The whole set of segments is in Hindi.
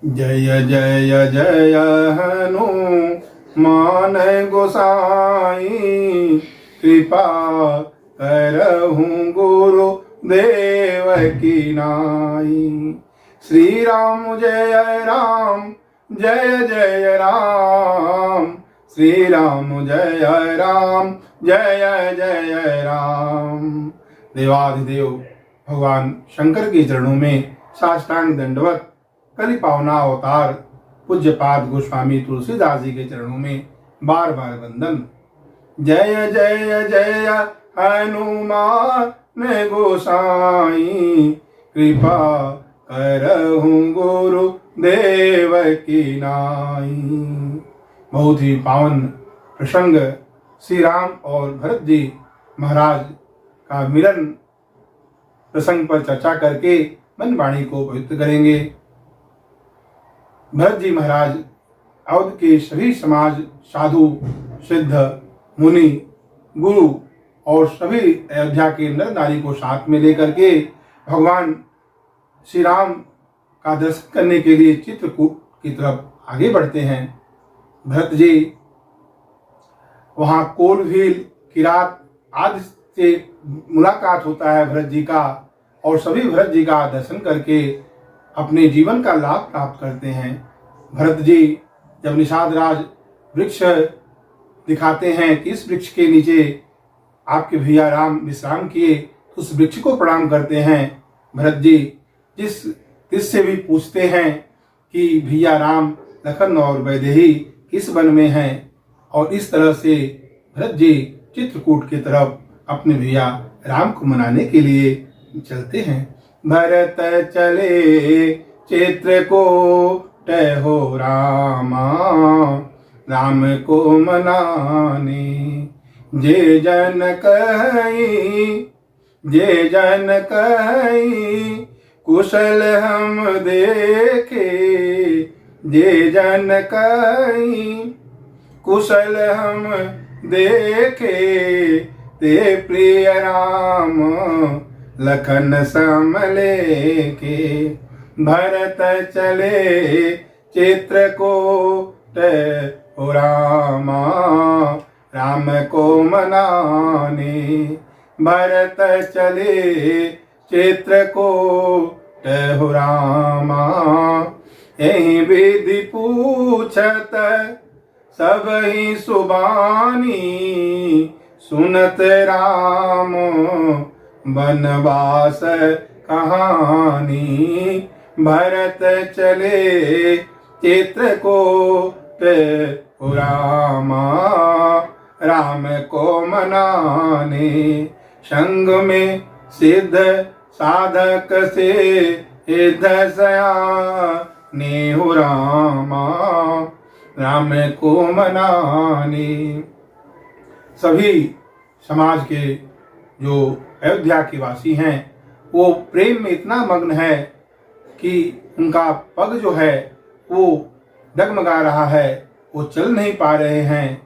जय जय जय हनुमान गोसाई, कृपा करहु गुरु देव की नाई। श्री राम जय राम, जय जय राम। श्री राम जय राम, जय जय राम। देवाधिदेव भगवान शंकर के चरणों में साष्टांग दंडवत कलि पावना अवतार पूज्यपाद गोस्वामी तुलसीदास जी के चरणों में बार बार वंदन। जय जय जय हनुमान गोसाई, कृपा करहु गुरु देव की नाई। बहुत ही पावन प्रसंग श्री राम और भरत जी महाराज का मिलन प्रसंग पर चर्चा करके मन वाणी को पवित्र करेंगे। भरत जी महाराज अवध के सभी समाज, साधु, सिद्ध, मुनि, गुरु और सभी अयोध्या के नर नारी को साथ में लेकर के भगवान श्री राम का दर्शन करने के लिए चित्रकूट की तरफ आगे बढ़ते हैं। भरत जी वहाँ कोलभील, किरात आदि से मुलाकात होता है भरत जी का, और सभी भरत जी का दर्शन करके अपने जीवन का लाभ प्राप्त करते हैं। भरत जी जब निषाद राज वृक्ष दिखाते हैं कि इस वृक्ष के नीचे आपके भैया राम विश्राम किए, तो उस वृक्ष को प्रणाम करते हैं। भरत जी जिससे भी पूछते हैं कि भैया राम, लखन और वैदेही किस वन में हैं, और इस तरह से भरत जी चित्रकूट की तरफ अपने भैया राम को मनाने के लिए चलते हैं। भरत चले चित्रकूट हो रामा, राम को मनाने। जे जन कहीं कुशल हम देखे, जे जन कहीं कुशल हम देखे, ते प्रिय राम लखन सम लेके। भरत चले चित्रकूट हो रामा, राम को मनाने। भरत चले चित्रकूट हो रामा, यही विधि पूछत सब ही सुबानी, सुनत राम बनवास कहानी। भरत चले चित्रकूट हो रामा, राम को मनाने। संग में सिद्ध साधक से सिद्ध सयाने हो रामा, राम को मनाने। सभी समाज के जो अयोध्या के वासी हैं वो प्रेम में इतना मग्न है कि उनका पग जो है वो डगमगा रहा है, वो चल नहीं पा रहे हैं,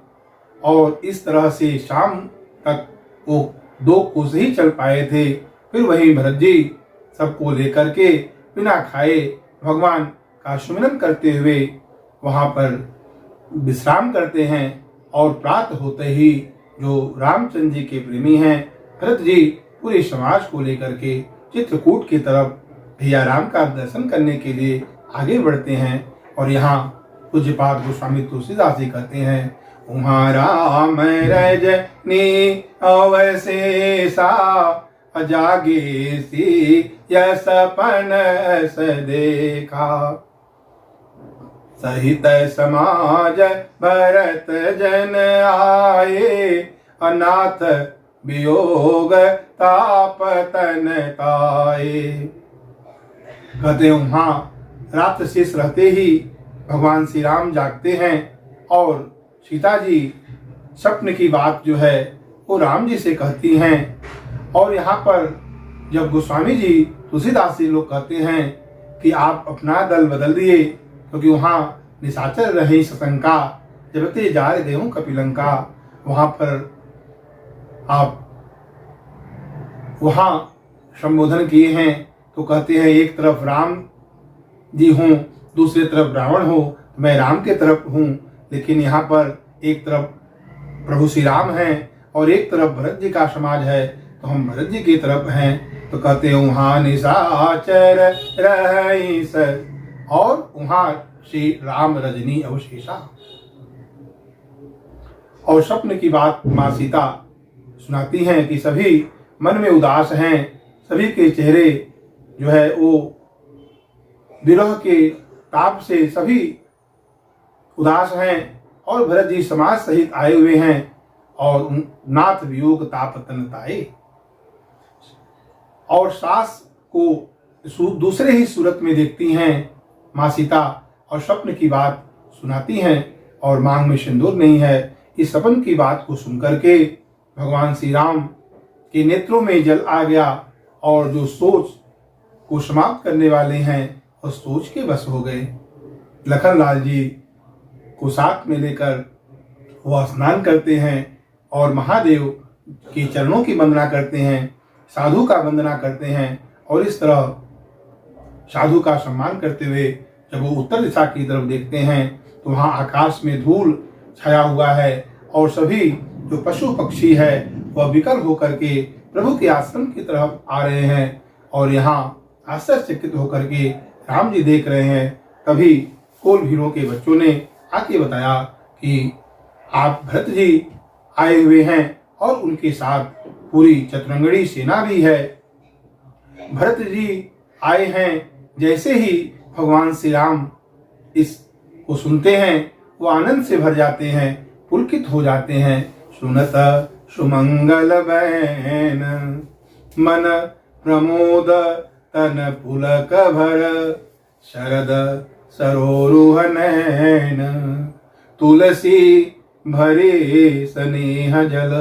और इस तरह से शाम तक वो 2 कोस ही चल पाए थे। फिर वहीं भरत जी सबको लेकर के बिना खाए भगवान का सुमिरन करते हुए वहाँ पर विश्राम करते हैं, और प्रातः होते ही जो रामचंद्र जी के प्रेमी हैं भरत जी पूरे समाज को लेकर के चित्रकूट की तरफ भैया राम का दर्शन करने के लिए आगे बढ़ते हैं। और यहाँ पूज्यपाद गोस्वामी तुलसीदास जी कहते हैं, उहाँ राम रजनी अवशेषा, जागे सी यह सपन स देखा। सहित समाज भरत जन आए, अनाथ वियोग ताप तन ताए। कहते वहाँ रात शेष रहते ही भगवान श्री राम जागते हैं, और सीता जी स्वप्न की बात जो है वो राम जी से कहती हैं। और यहाँ पर जब गोस्वामी जी तुलसीदास जी लोग कहते हैं कि आप अपना दल बदल दिए, क्योंकि वहाँ निशाचर रहे शतंका, जब ते जार गए हूँ कपिलंका, वहाँ पर आप वहाँ संबोधन किए हैं तो कहते हैं एक तरफ राम जी हों, दूसरी तरफ रावण हो, तो मैं राम के तरफ हूँ। लेकिन यहाँ पर एक तरफ प्रभु श्री राम हैं और एक तरफ भरत जी का समाज है, तो हम भरत जी की तरफ हैं। तो कहते हैं वहाँ निशाचर रही सर, और वहाँ श्री राम रजनी अवशेषा। और स्वप्न की बात माँ सीता सुनाती हैं कि सभी मन में उदास हैं, सभी के चेहरे जो है वो विरह के ताप से सभी उदास हैं, और भरत जी समाज सहित आए हुए हैं, और नाथ वियोग ताप तन ताए। और सास को दूसरे ही सूरत में देखती हैं माँ सीता, और स्वप्न की बात सुनाती हैं, और मांग में सिंदूर नहीं है। इस सपन की बात को सुनकर के भगवान श्री राम के नेत्रों में जल आ गया, और जो सोच को समाप्त करने वाले हैं उस सोच के बस हो गए। लखनलाल जी को साथ में लेकर वह स्नान करते हैं और महादेव के चरणों की वंदना करते हैं, साधु का वंदना करते हैं, और इस तरह साधु का सम्मान करते हुए जब वो उत्तर दिशा की तरफ देखते हैं तो वहाँ आकाश में धूल छाया हुआ है, और सभी जो पशु पक्षी है वह विकल होकर के प्रभु के आश्रम की तरफ आ रहे हैं, और यहाँ आश्चर्यचकित होकर के राम जी देख रहे हैं। तभी कोल भीरों के बच्चों ने आके बताया कि आप भरत जी आए हुए हैं और उनके साथ पूरी चतुरंगड़ी सेना भी है। भरत जी आए हैं। जैसे ही भगवान श्री राम इस को सुनते हैं वो आनंद से भर जाते हैं, पुलकित हो जाते हैं। सुनत सुमंगल बैन मन प्रमोद तन पुलक भर, शरद सरोरुह नैन तुलसी भरे स्नेह जल।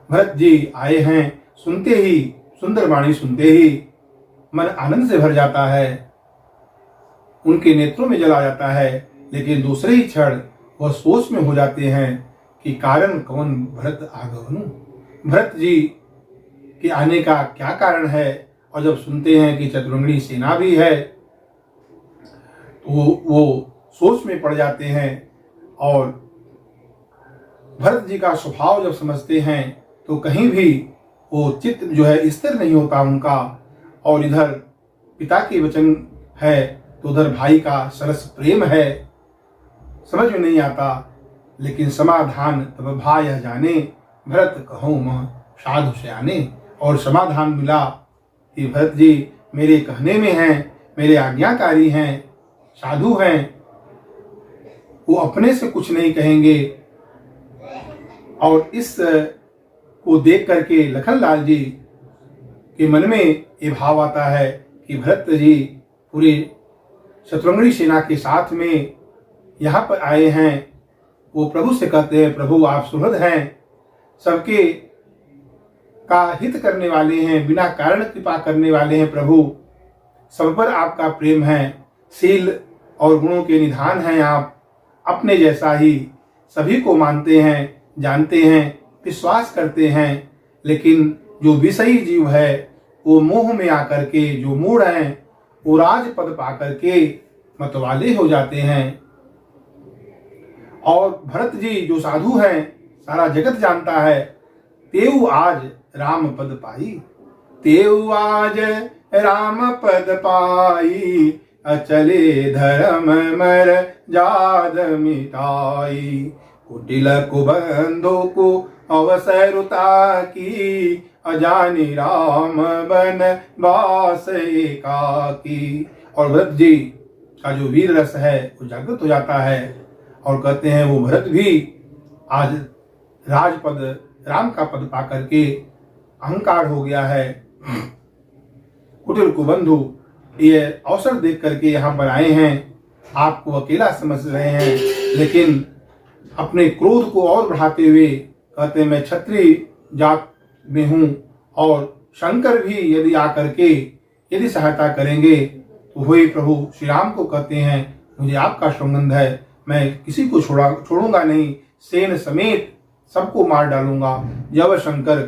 भरत जी आए हैं, सुनते ही सुंदर वाणी सुनते ही मन आनंद से भर जाता है, उनके नेत्रों में जल आ जाता है। लेकिन दूसरे ही क्षण वह सोच में हो जाते हैं कि कारण कौन भरत आगमनु, भरत जी के आने का क्या कारण है। और जब सुनते हैं कि चतुरंगड़ी सेना भी है तो वो सोच में पड़ जाते हैं, और भरत जी का स्वभाव जब समझते हैं तो कहीं भी वो चित्त जो है स्थिर नहीं होता उनका। और इधर पिता के वचन है तो उधर भाई का सरस प्रेम है, समझ में नहीं आता। लेकिन समाधान तब भाई जाने, भरत कहूँ मह साधु सयाने। और समाधान मिला कि भरत जी मेरे कहने में हैं, मेरे आज्ञाकारी हैं, साधु हैं, वो अपने से कुछ नहीं कहेंगे। और इस को देख करके लखनलाल जी के मन में ये भाव आता है कि भरत जी पूरी शत्रुंगनी सेना के साथ में यहाँ पर आए हैं। वो प्रभु से कहते हैं, प्रभु आप सुहृद हैं, सबके का हित करने वाले हैं, बिना कारण कृपा करने वाले हैं। प्रभु सब पर आपका प्रेम है, शील और गुणों के निधान हैं आप, अपने जैसा ही सभी को मानते हैं, जानते हैं, विश्वास करते हैं। लेकिन जो विषयी जीव है वो मोह में आकर के जो मूढ़ हैं वो राजपद पाकर के मतवाले हो जाते हैं। और भरत जी जो साधु हैं, सारा जगत जानता है, तेऊ आज राम पद पाई, तेऊ आज राम पद पाई, अचले धर्म मर जाद मिटाई, कुटिल कुबंधु को अवसरुता की, अजानी राम बन वास एकाकी। और भरत जी का जो वीर रस है वो जागृत हो जाता है, और कहते हैं वो भरत भी आज राजपद राम का पद पा करके अहंकार हो गया है। कुटिल कुबंधु ये अवसर देख करके यहाँ पर आए हैं, आपको अकेला समझ रहे हैं, लेकिन अपने क्रोध को और बढ़ाते हुए कहते हैं मैं क्षत्रिय जात में हूँ, और शंकर भी यदि आकर के यदि सहायता करेंगे तो वही प्रभु श्री राम को कहते हैं मुझे आपका संबंध है, मैं किसी को छोड़ूंगा नहीं, सेन समेत सबको मार डालूंगा। जब शंकर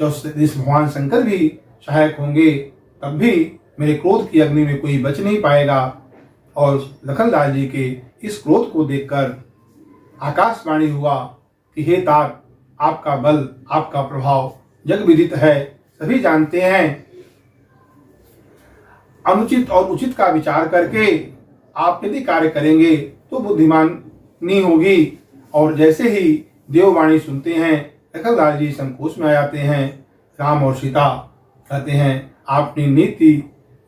जब इस भगवान शंकर भी सहायक होंगे तब भी मेरे क्रोध की अग्नि में कोई बच नहीं पाएगा। और लखनलाल जी के इस क्रोध को देखकर आकाशवाणी हुआ कि हे तात, आपका बल, आपका प्रभाव जग विदित है, सभी जानते हैं। अनुचित और उचित का विचार करके आप यदि कार्य करेंगे तो बुद्धिमानी होगी। और जैसे ही देववाणी सुनते हैं, लखनलाल जी संकोच में आ जाते हैं। राम और सीता कहते हैं, आपने नीति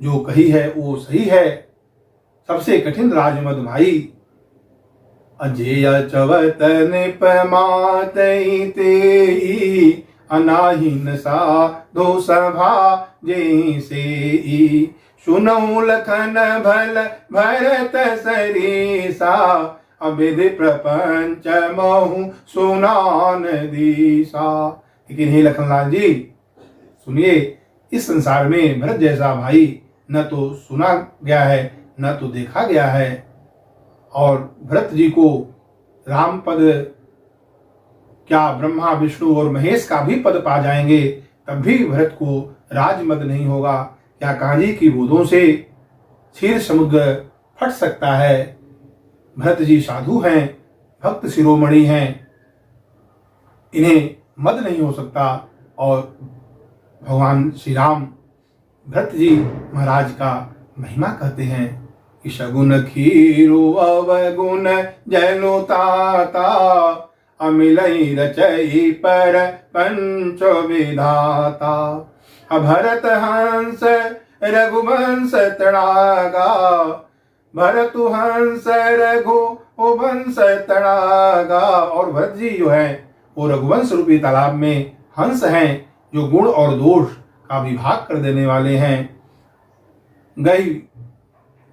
जो कही है वो सही है। सबसे कठिन राजमद भाई, अजेय चवत निपमातई तेई, अनाहीन साधु सभा जैसे, सुनऊ लखन भल भरत सरीसा, अविधि प्रपंच महु सुनान दीसा। लेकिन हे लखनलाल जी सुनिए, इस संसार में भरत जैसा भाई न तो सुना गया है न तो देखा गया है। और भरत जी को राम पद क्या ब्रह्मा विष्णु और महेश का भी पद पा जाएंगे तब भी भरत को राजमद नहीं होगा। क्या कांजी की बूंदों से क्षीर समुद्र फट सकता है? भरत जी साधु हैं, भक्त शिरोमणि हैं, इन्हें मद नहीं हो सकता। और भगवान श्री राम भरत जी महाराज का महिमा कहते हैं कि सगुन खीरु अवगुण जनु ताता, अमिलई रचई पर पंच विधाता, भरत हंस रघुवंश तड़ागा, भरतु हंस रघुवंश तड़ागा। और भरत जी जो है वो रघुवंश रूपी तालाब में हंस हैं, जो गुण और दोष का विभाग कर देने वाले हैं। गई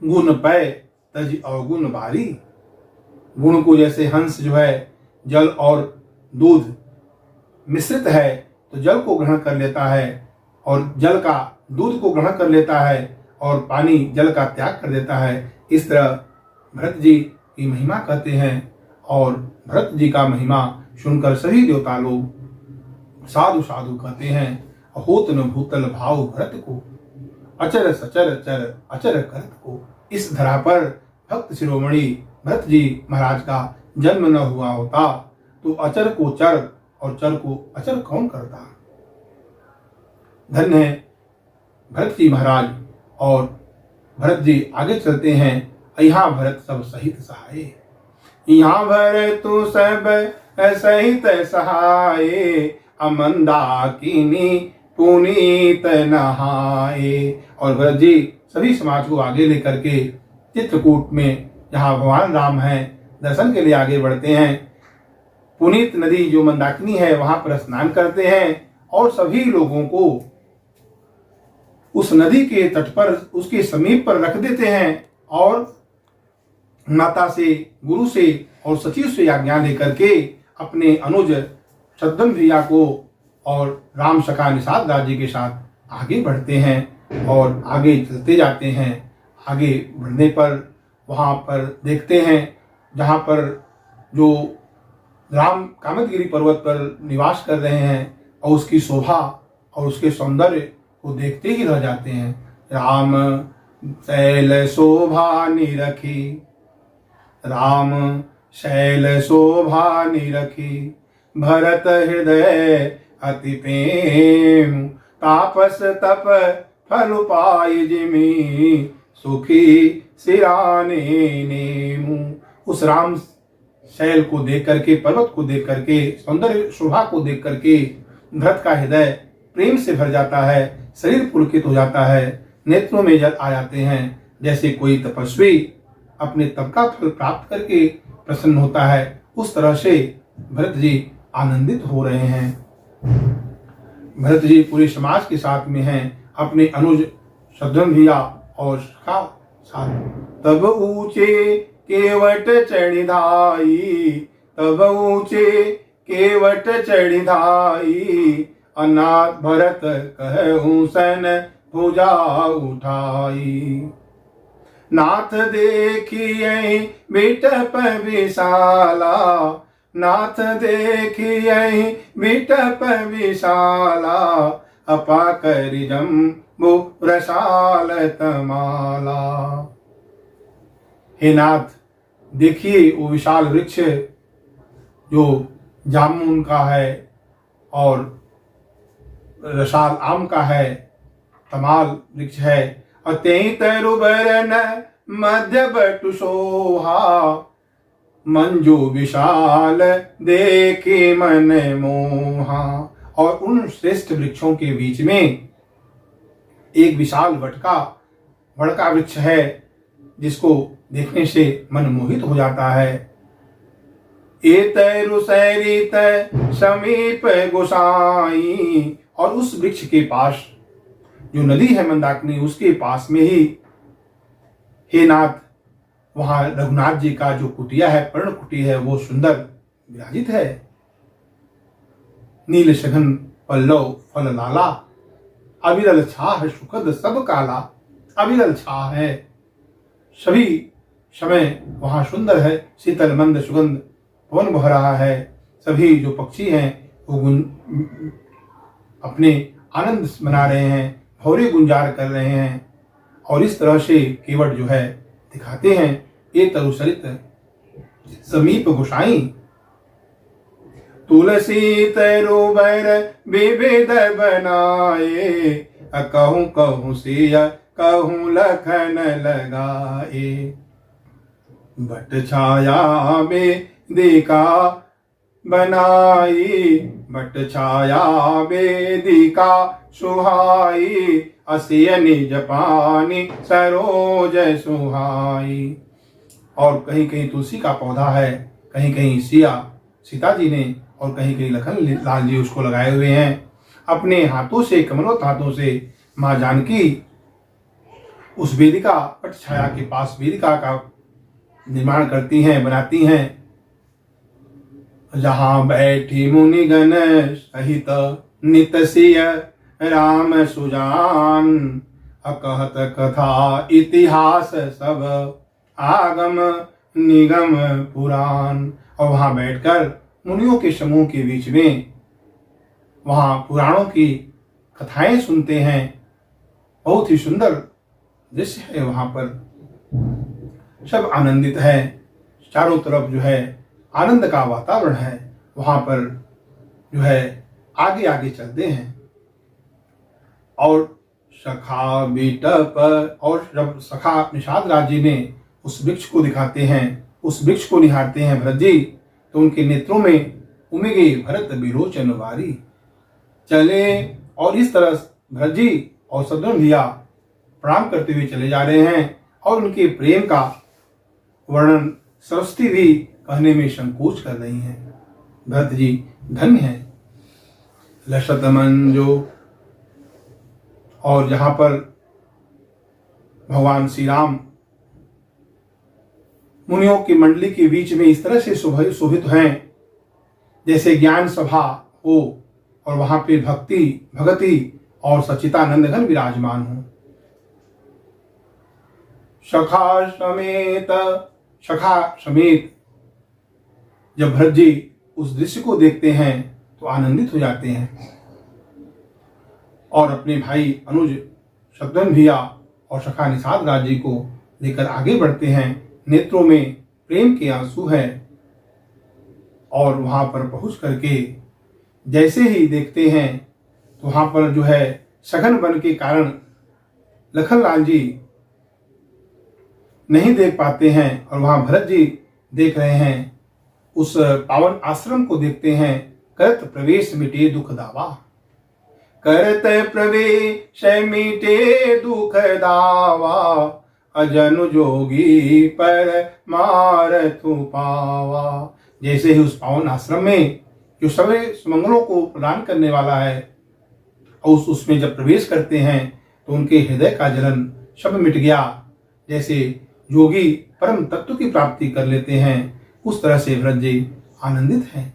गुण पै तज अवगुण बारी, गुण को जैसे हंस जो है जल और दूध मिश्रित है तो जल को ग्रहण कर लेता है, और जल का दूध को ग्रहण कर लेता है, और पानी जल का त्याग कर देता है। इस तरह भरत जी की महिमा कहते हैं। और भरत जी का महिमा सुनकर सभी देवता लोग साधु साधु कहते हैं। अहोत न भूतल भाव भरत को, अचर सचर चर अचर करत को। इस धरा पर भक्त शिरोमणि भरत जी महाराज का जन्म न हुआ होता तो अचर को चर और चर को अचर कौन करता। धन्य है भरत जी महाराज। और भरत जी आगे चलते हैं। यहाँ भरत सब सहित सहाय, यहाँ भरत तो सब सहित सहाय, अमंदाकिनी पुनीत नहाए। और भरत जी सभी समाज को आगे लेकर के चित्रकूट में जहाँ भगवान राम हैं दर्शन के लिए आगे बढ़ते हैं। पुनीत नदी जो मंदाकिनी है वहां पर स्नान करते हैं और सभी लोगों को उस नदी के तट पर उसके समीप पर रख देते हैं और माता से, गुरु से और सचिव से आज्ञा लेकर के अपने अनुज शतधन भैया को और राम सखा निषाद राज जी के साथ आगे बढ़ते हैं और आगे चलते जाते हैं। आगे बढ़ने पर वहाँ पर देखते हैं जहाँ पर जो राम कामतगिरी पर्वत पर निवास कर रहे हैं और उसकी शोभा और उसके सौंदर्य को देखते ही रह जाते हैं। राम शैल शोभा निरखी, राम शैल शोभा निरखी, भरत हृदय अति प्रेम, तापस तप फल पाई जिमी, सुखी सिराने नेमु। उस राम शैल को देख करके, पर्वत को देख करके, सौंदर्य शोभा को देख करके भरत का हृदय प्रेम से भर जाता है, शरीर पुलकित हो जाता है, नेत्रों में जल आ जाते हैं। जैसे कोई तपस्वी अपने तप का फल प्राप्त करके प्रसन्न होता है, उस तरह से भरत जी आनंदित हो रहे हैं। भरत जी पूरे समाज के साथ में हैं, अपने अनुज शतधन भैया और सखा साथ। तब ऊंचे केवट चढ़िधाई, तब ऊंचे केवट चढ़िधाई, अनाथ भरत कहूँ सन भुजा उठाई। नाथ देखिए बिटप विशाला, नाथ देखिए बिटप विशाला, अपा करि जम्बु रसाल तमाला। हे नाथ, देखिए वो विशाल वृक्ष जो जामुन का है और रसाल आम का है, तमाल वृक्ष है। अत्यंत तरुबरन मध्य बटु शोभा, मंजू विशाल देखे मन मोहा। और उन श्रेष्ठ वृक्षों के बीच में एक विशाल वड़का वृक्ष है जिसको देखने से मन मोहित हो जाता है। एतैरु सैरित समीप गोसाई, और उस वृक्ष के पास जो नदी है मंदाकिनी, उसके पास में ही हे नाथ वहां रघुनाथ जी का जो कुटिया है, पर्ण कुटी है, वो सुंदर विराजित है। नील शगन पल्लव फल लाला, अविरल छाह सुखद सब काला। अविरल छाह है, सभी समय वहां सुंदर है। शीतल मंद सुगंध पवन बह रहा है। सभी जो पक्षी हैं वो अपने आनंद मना रहे हैं, भौरे गुंजार कर रहे हैं। और इस तरह से केवट जो है दिखाते हैं। ये तरुसरित समीप गोसाई, तुलसी तरुबर विविध बनाए, कहूँ कहूँ सिया कहूँ लखन लगाए। बट छाया में देखा बनाई, बट छाया वेदिका सुहाई, असिय निज पानी सरोज सुहाई। और कहीं कहीं तुलसी का पौधा है, कहीं कहीं सीता जी ने, और कहीं कहीं लखन लाल जी उसको लगाए हुए हैं। अपने हाथों से, कमलों हाथों से माँ जानकी उस वेदिका, पट छाया के पास वेदिका का निर्माण करती हैं, बनाती हैं। जहां बैठी मुनिगण सहित नित सिय राम सुजान, अकहत कथा इतिहास सब आगम निगम पुराण। और वहां बैठकर मुनियों के समूह के बीच में वहां पुराणों की कथाएं सुनते हैं। बहुत ही सुंदर दृश्य है। वहां पर सब आनंदित है, चारों तरफ जो है आनंद का वातावरण है। वहां पर जो है आगे आगे चलते हैं। और सखा बिटप, और जब सखा निषाद राज जी ने उस वृक्ष को दिखाते हैं, उस वृक्ष को निहारते हैं भरत जी, तो उनके नेत्रों में उमगे भरत विरोचन वारी। चले और इस तरह भरत जी और शत्रुघ्न भैया प्रणाम करते हुए चले जा रहे हैं। और उनके प्रेम का वर्णन सरस्वती भी कहने में संकोच कर रही हैं। भरत जी धन्य हैं। लसत मंजो, और जहां पर भगवान श्री राम मुनियों की मंडली के बीच में इस तरह से शोभित हैं जैसे ज्ञान सभा हो, और वहां पे भगति और सच्चिदानंदघन विराजमान हो। सखा समेत जब भरत जी उस दृश्य को देखते हैं तो आनंदित हो जाते हैं, और अपने भाई अनुज शत्रुघ्न भैया और सखा निषाद राज जी को लेकर आगे बढ़ते हैं। नेत्रों में प्रेम के आंसू है। और वहां पर पहुंच करके जैसे ही देखते हैं तो वहां पर जो है सघन वन के कारण लखन लाल जी नहीं देख पाते हैं, और वहां भरत जी देख रहे हैं। उस पावन आश्रम को देखते हैं। करत प्रवेश मिटे दुख दावा, करत प्रवेश मिटे दुख दावा, अजनु जोगी पर मारथु पावा। जैसे ही उस पावन आश्रम में जो सभी सुमंगलों को प्रदान करने वाला है, और उसमें जब प्रवेश करते हैं तो उनके हृदय का जलन सब मिट गया। जैसे योगी परम तत्व की प्राप्ति कर लेते हैं, उस तरह से भरत जी आनंदित हैं।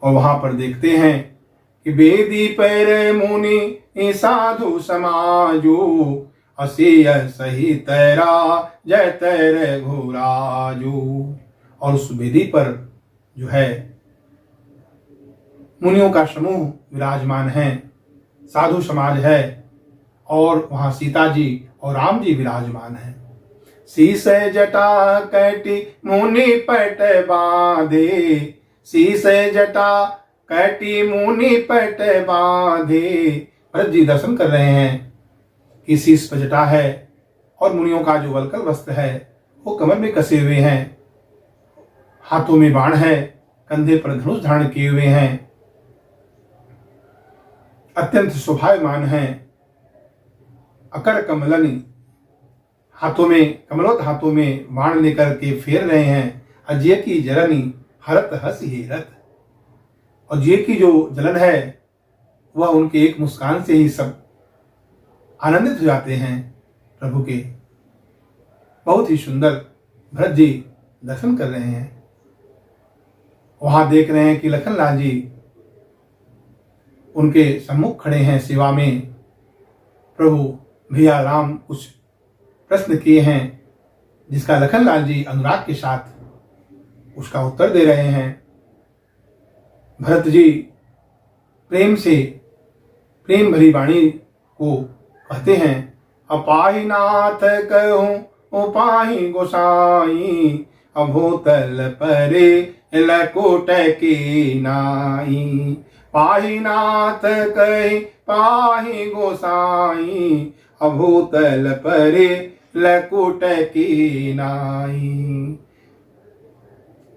और वहां पर देखते हैं कि वेदी पर मुनि साधु समाजो, असीय सही तैरा जय तैर घोराजू। और उस वेदी पर जो है मुनियों का समूह विराजमान है, साधु समाज है, और वहां सीता जी और राम जी विराजमान हैं। शीस जटा कैटी मुनि पट बांधे, शीस जटा कैटी मुनि पट बांधे। भरत जी दर्शन कर रहे हैं कि शीस पर जटा है और मुनियों का जो वलकल वस्त्र है वो कमर में कसे हुए हैं, हाथों में बाण है, कंधे पर धनुष धारण किए हुए हैं, अत्यंत शोभायमान है। अकर कमलनी, हाथों में कमलोत हाथों में बाण लेकर के फेर रहे हैं। अजय की जरनी हरत हस हेरत, और ये की जो जलन है वह उनके एक मुस्कान से ही सब आनंदित हो जाते हैं प्रभु के। बहुत ही सुंदर भरत जी दर्शन कर रहे हैं। वहां देख रहे हैं कि लखनलाल जी उनके सम्मुख खड़े हैं सेवा में। प्रभु भैया राम कुछ प्रश्न किए हैं जिसका लखनलाल जी अनुराग के साथ उसका उत्तर दे रहे हैं। भरत जी प्रेम से प्रेम भरी वाणी को कहते हैं, अपाहि नाथ कहूँ उपाहि गोसाई, अभूतल परे लकुट की नाई। पाहि नाथ कहि पाहि गोसाई, अभूतल परे लकुट की नाई।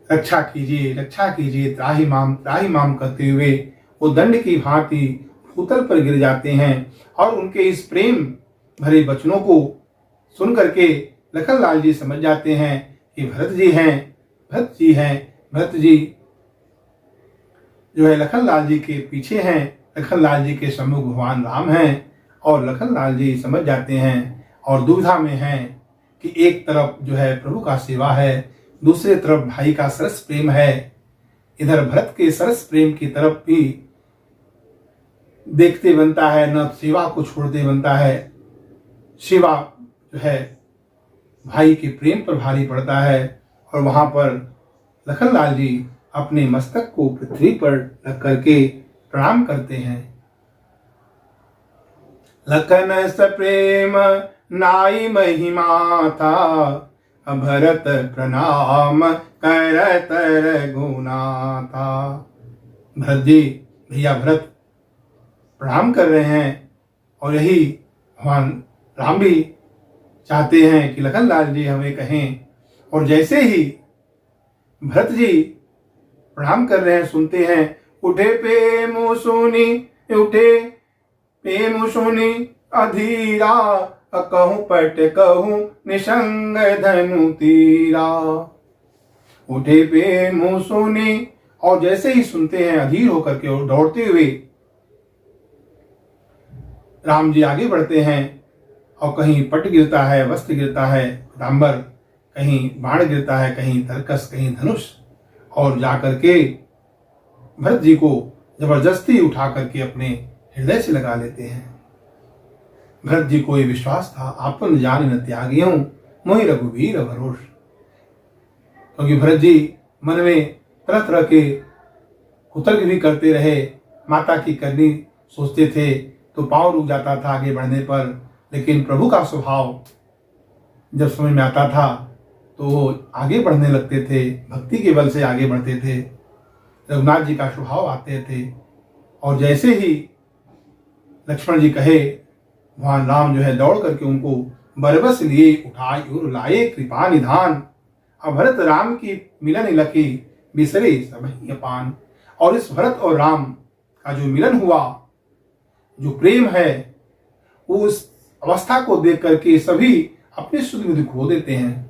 रक्षा कीजिए त्राहि माम कहते हुए वो दंड की भांति भूतल पर गिर जाते हैं। और उनके इस प्रेम भरे वचनों को सुन करके लखनलाल जी समझ जाते हैं कि भरत जी जो है लखनलाल जी के पीछे हैं, लखनलाल जी के सम्मुख भगवान राम हैं। और लखनलाल जी समझ जाते हैं और दुविधा में हैं कि एक तरफ जो है प्रभु का सेवा है, दूसरे तरफ भाई का सरस प्रेम है। इधर भरत के सरस प्रेम की तरफ भी देखते बनता है, न सेवा को छोड़ते बनता है। सेवा जो है भाई के प्रेम पर भारी पड़ता है। और वहां पर लखनलाल जी अपने मस्तक को पृथ्वी पर रख करके प्रणाम करते हैं। लखन सप्रेम नाई महिमा था, भरत प्रणाम करत रघुना था। भरत जी भैया भरत प्रणाम कर रहे हैं और यही भगवान राम भी चाहते हैं कि लखनलाल जी हमें कहें। और जैसे ही भरत जी प्रणाम कर रहे हैं सुनते हैं, उठे पे मुसुनी अधीरा, कहूँ पट कहूँ निसंग धनु तीरा। उठे पे मुसुनी, और जैसे ही सुनते हैं अधीर होकर के और दौड़ते हुए राम जी आगे बढ़ते हैं। और कहीं पट गिरता है, वस्त्र गिरता है पीतांबर, कहीं बाण गिरता है, कहीं तरकस, कहीं धनुष। और जाकर के भरत जी को जबरदस्ती उठा करके अपने हृदय से लगा लेते हैं। भरत जी को ये विश्वास था, आपन जान न त्यागियों मोहि रघुवीर भरोस। क्योंकि भरत जी मन में तरह तरह के कुतर्क भी करते रहे, माता की करनी सोचते थे तो पांव रुक जाता था आगे बढ़ने पर। लेकिन प्रभु का स्वभाव जब समझ में आता था तो वो आगे बढ़ने लगते थे, भक्ति के बल से आगे बढ़ते थे। रघुनाथ जी का स्वभाव आते थे। और जैसे ही लक्ष्मण जी कहे, भगवान राम जो है दौड़ करके उनको बरबस लिए उठाए और लाए कृपा निधान। अब भरत राम की मिलन लखी बिसरे सबहि अपान। और इस भरत और राम का जो मिलन हुआ, जो प्रेम है, उस अवस्था को देख करके सभी अपने सुख दुख खो देते हैं।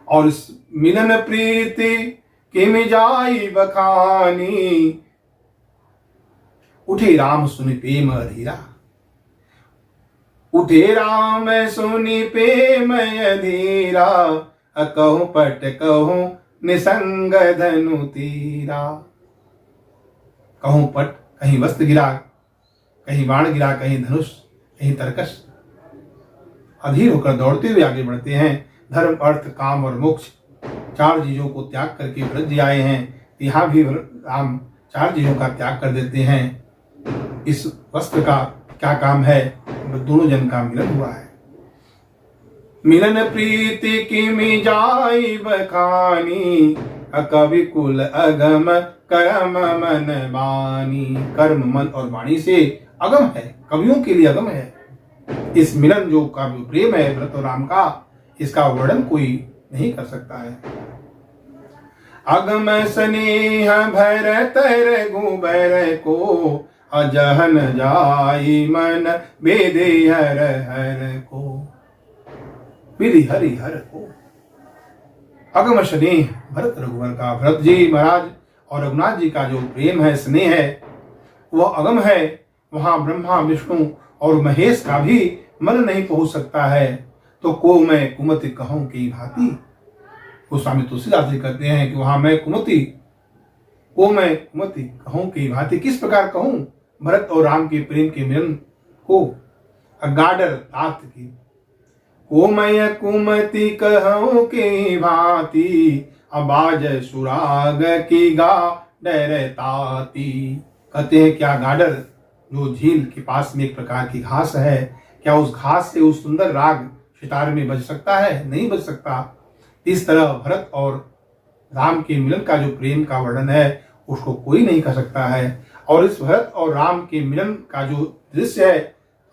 और इस मिलन प्रीति के मिजाई बखानी, उठे राम सुनि प्रेम अधीरा। उठे राम सुनि प्रेम अधीरा, कहूँ पट कहूँ निसंग धनु तीरा। कहूँ पट, कहीं वस्त्र गिरा, कहीं बाण गिरा, कहीं धनुष, कहीं तरकस। अधीर होकर दौड़ते हुए आगे बढ़ते हैं। धर्म अर्थ काम और मोक्ष चार चीजों को त्याग करके भरत जी आए हैं। यहाँ भी राम चार चीजों का त्याग कर देते हैं। इस वस्त्र का क्या काम है, दोनों जन का मिलन हुआ है। मिलन प्रीति की मिजाई बखानी, कवि कुल अगम कर्म मन बानी। कर्म मन और वाणी से अगम है, कवियों के लिए अगम है। इस मिलन जो का प्रेम है भरत और राम का, इसका वर्णन कोई नहीं कर सकता है। अगम स्नेह भरत रघुबर को, अजहन जाई मन बेदे हर हर को। विधि हरि हर को। अगम स्नेह भरत रघुवर का, भरत जी महाराज और रघुनाथ जी का जो प्रेम है, स्नेह है, वह अगम है। वहां ब्रह्मा विष्णु और महेश का भी मन नहीं पहुंच सकता है। तो को मैं कुमति कहूं की भांति, गोस्वामी तुलसीदास जी कहते हैं कि वहां मैं कुमति, को मैं कुमति कहूं की भांति, किस प्रकार कहूं भरत और राम के प्रेम के मिलन को। गाडर तात की, को मैं कुमति कहूं की भांति, अबाज सुराग की गा डर ताती। कहते हैं क्या गाडर जो झील के पास में एक प्रकार की घास है, क्या उस घास से उस सुंदर राग सितार में बज सकता है? नहीं बज सकता। इस तरह भरत और राम के मिलन का जो प्रेम का वर्णन है, उसको कोई नहीं कर सकता है। और इस भरत और राम के मिलन का जो दृश्य है,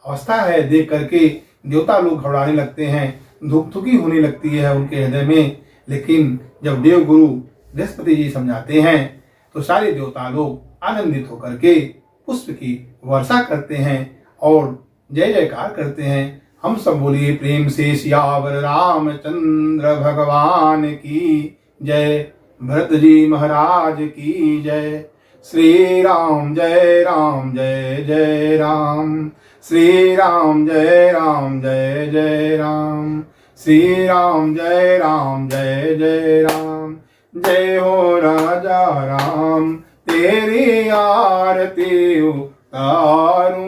अवस्था है, देख करके देवता लोग घबराने लगते हैं, धुकधुकी होने लगती है उनके हृदय में। लेकिन जब देवगुरु बृहस्पति जी समझाते हैं तो सारे देवता लोग आनंदित होकर के पुष्प की वर्षा करते हैं और जय जयकार करते हैं। हम सब बोलिए प्रेम से सियावर रामचंद्र भगवान की जय, भरत जी महाराज की जय। श्री राम जय राम जय जय राम, श्री राम जय राम जय जय राम, श्री राम जय राम जय जय राम। जय हो राजा राम, तेरी आरती उतारूं,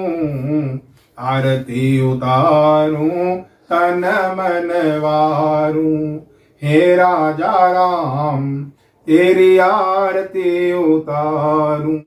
आरती उतारूं, तन मन वारूं। हे राजा राम, तेरी आरती उतारूं।